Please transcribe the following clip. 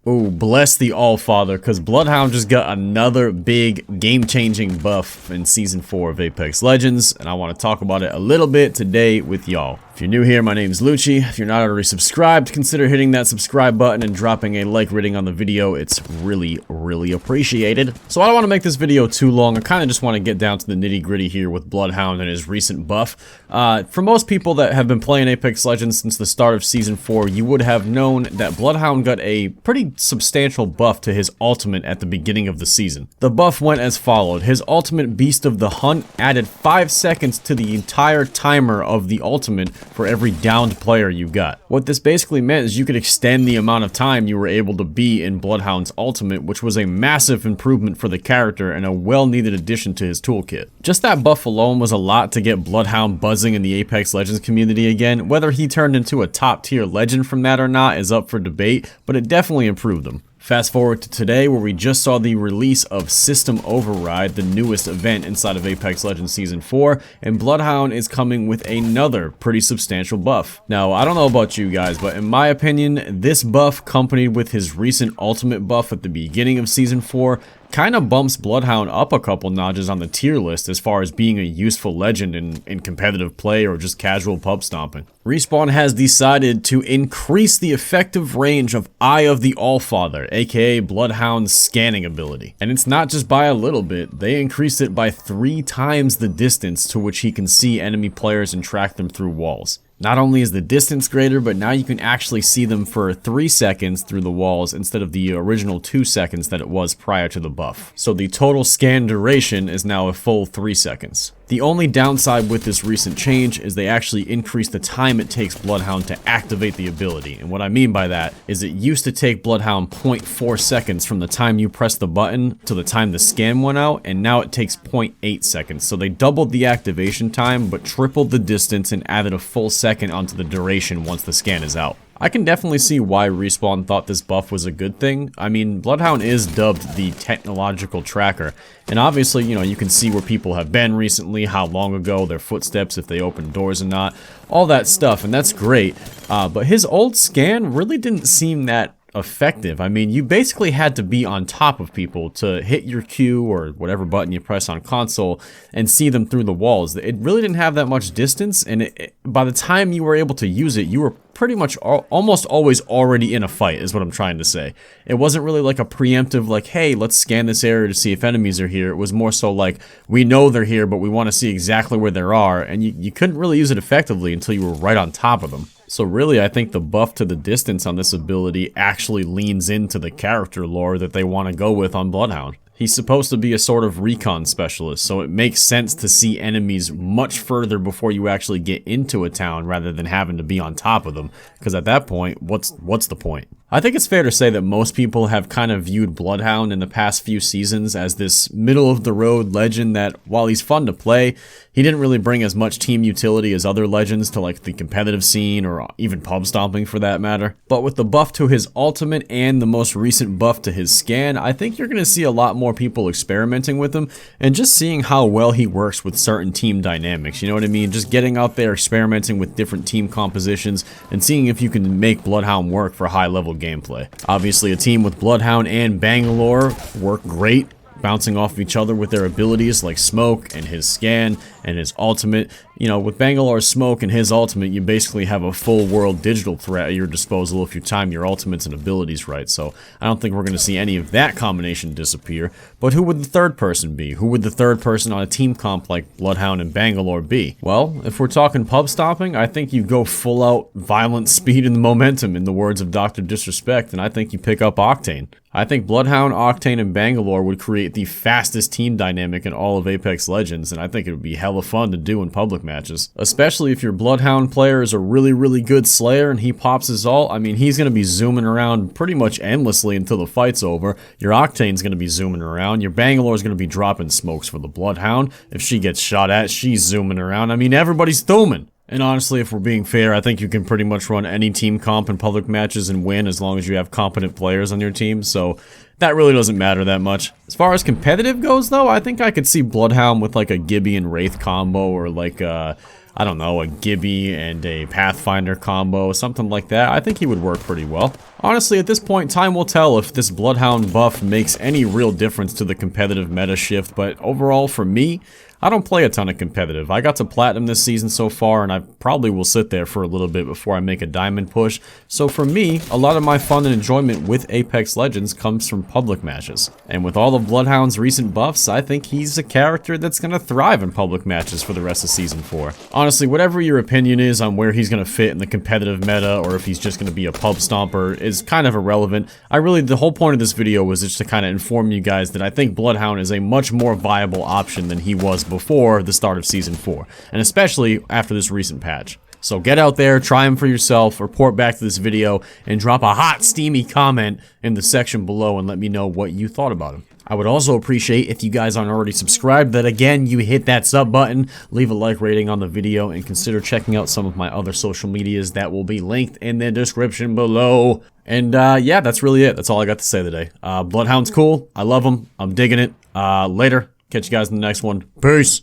Oh, bless the All-Father, because Bloodhound just got another big game-changing buff in Season 4 of Apex Legends, and I want to talk about it a little bit today with y'all. If you're new here, my name is Loochy. If you're not already subscribed, consider hitting that subscribe button and dropping a like rating on the video. It's really appreciated. So I don't want to make this video too long. I kind of just want to get down to the nitty-gritty here with Bloodhound and his recent buff. For most people that have been playing Apex Legends since the start of Season 4, you would have known that Bloodhound got a pretty substantial buff to his ultimate at the beginning of the season. The buff went as followed. His ultimate, Beast of the Hunt, added 5 seconds to the entire timer of the ultimate for every downed player you got. What this basically meant is you could extend the amount of time you were able to be in Bloodhound's ultimate, which was a massive improvement for the character and a well-needed addition to his toolkit. Just that buff alone was a lot to get Bloodhound buzzing in the Apex Legends community again. Whether he turned into a top-tier legend from that or not is up for debate, but it definitely improved him. Fast forward to today, where we just saw the release of System Override, the newest event inside of Apex Legends Season 4, and Bloodhound is coming with another pretty substantial buff. Now, I don't know about you guys, but in my opinion, this buff, accompanied with his recent ultimate buff at the beginning of Season 4, kind of bumps Bloodhound up a couple notches on the tier list as far as being a useful legend in competitive play or just casual pub stomping. Respawn has decided to increase the effective range of Eye of the All-Father, aka Bloodhound's scanning ability. And it's not just by a little bit, they increased it by 3 times the distance to which he can see enemy players and track them through walls. Not only is the distance greater, but now you can actually see them for 3 seconds through the walls instead of the original 2 seconds that it was prior to the buff. So the total scan duration is now a full 3 seconds. The only downside with this recent change is they actually increased the time it takes Bloodhound to activate the ability. And what I mean by that is it used to take Bloodhound 0.4 seconds from the time you press the button to the time the scan went out, and now it takes 0.8 seconds. So they doubled the activation time, but tripled the distance and added a full second onto the duration once the scan is out. I can definitely see why Respawn thought this buff was a good thing. I mean, Bloodhound is dubbed the technological tracker, and obviously, you know, you can see where people have been recently, how long ago, their footsteps, if they open doors or not, all that stuff, and that's great. But his old scan really didn't seem that effective. I mean, you basically had to be on top of people to hit your Q or whatever button you press on console and see them through the walls. It really didn't have that much distance, and by the time you were able to use it, you were pretty much almost always already in a fight, is what I'm trying to say. It wasn't really like a preemptive, like, hey, let's scan this area to see if enemies are here. It was more so like, we know they're here, but we want to see exactly where they are, and you couldn't really use it effectively until you were right on top of them. So really, I think the buff to the distance on this ability actually leans into the character lore that they want to go with on Bloodhound. He's supposed to be a sort of recon specialist, so it makes sense to see enemies much further before you actually get into a town rather than having to be on top of them, because at that point, what's the point? I think it's fair to say that most people have kind of viewed Bloodhound in the past few seasons as this middle-of-the-road legend that, while he's fun to play, he didn't really bring as much team utility as other legends to like the competitive scene or even pub stomping for that matter. But with the buff to his ultimate and the most recent buff to his scan, I think you're going to see a lot more people experimenting with him and just seeing how well he works with certain team dynamics. You know what I mean? Just getting out there, experimenting with different team compositions and seeing if you can make Bloodhound work for high-level gameplay. Obviously, a team with Bloodhound and Bangalore work great, bouncing off of each other with their abilities like Smoke and his scan and his ultimate. You know, with Bangalore's Smoke and his ultimate, you basically have a full world digital threat at your disposal if you time your ultimates and abilities right. So I don't think we're going to see any of that combination disappear. But who would the third person be? Who would the third person on a team comp like Bloodhound and Bangalore be? Well, if we're talking pub stomping, I think you go full out violent speed and momentum in the words of Dr. Disrespect, and I think you pick up Octane. I think Bloodhound, Octane, and Bangalore would create the fastest team dynamic in all of Apex Legends, and I think it would be hella fun to do in public matches. Especially if your Bloodhound player is a really good Slayer and he pops his ult. I mean, he's going to be zooming around pretty much endlessly until the fight's over. Your Octane's going to be zooming around. Your Bangalore's going to be dropping smokes for the Bloodhound. If she gets shot at, she's zooming around. I mean, everybody's thumbing. And honestly, if we're being fair, I think you can pretty much run any team comp in public matches and win as long as you have competent players on your team. So that really doesn't matter that much. As far as competitive goes, though, I think I could see Bloodhound with like a Gibby and Wraith combo, or like I don't know, a Gibby and a Pathfinder combo, something like that. I think he would work pretty well. Honestly, at this point, time will tell if this Bloodhound buff makes any real difference to the competitive meta shift, but overall, for me, I don't play a ton of competitive. I got to Platinum this season so far, and I probably will sit there for a little bit before I make a Diamond push. So for me, a lot of my fun and enjoyment with Apex Legends comes from public matches. And with all of Bloodhound's recent buffs, I think he's a character that's going to thrive in public matches for the rest of Season 4. Honestly, whatever your opinion is on where he's going to fit in the competitive meta, or if he's just going to be a pub stomper, is kind of irrelevant. The whole point of this video was just to kind of inform you guys that I think Bloodhound is a much more viable option than he was before the start of Season 4, and especially after this recent patch. So get out there, try him for yourself, report back to this video, and drop a hot, steamy comment in the section below and let me know what you thought about him. I would also appreciate if you guys aren't already subscribed that, again, you hit that sub button, leave a like rating on the video, and consider checking out some of my other social medias that will be linked in the description below. And yeah, that's really it. That's all I got to say today. Bloodhound's cool. I love him. I'm digging it. Later. Catch you guys in the next one. Peace.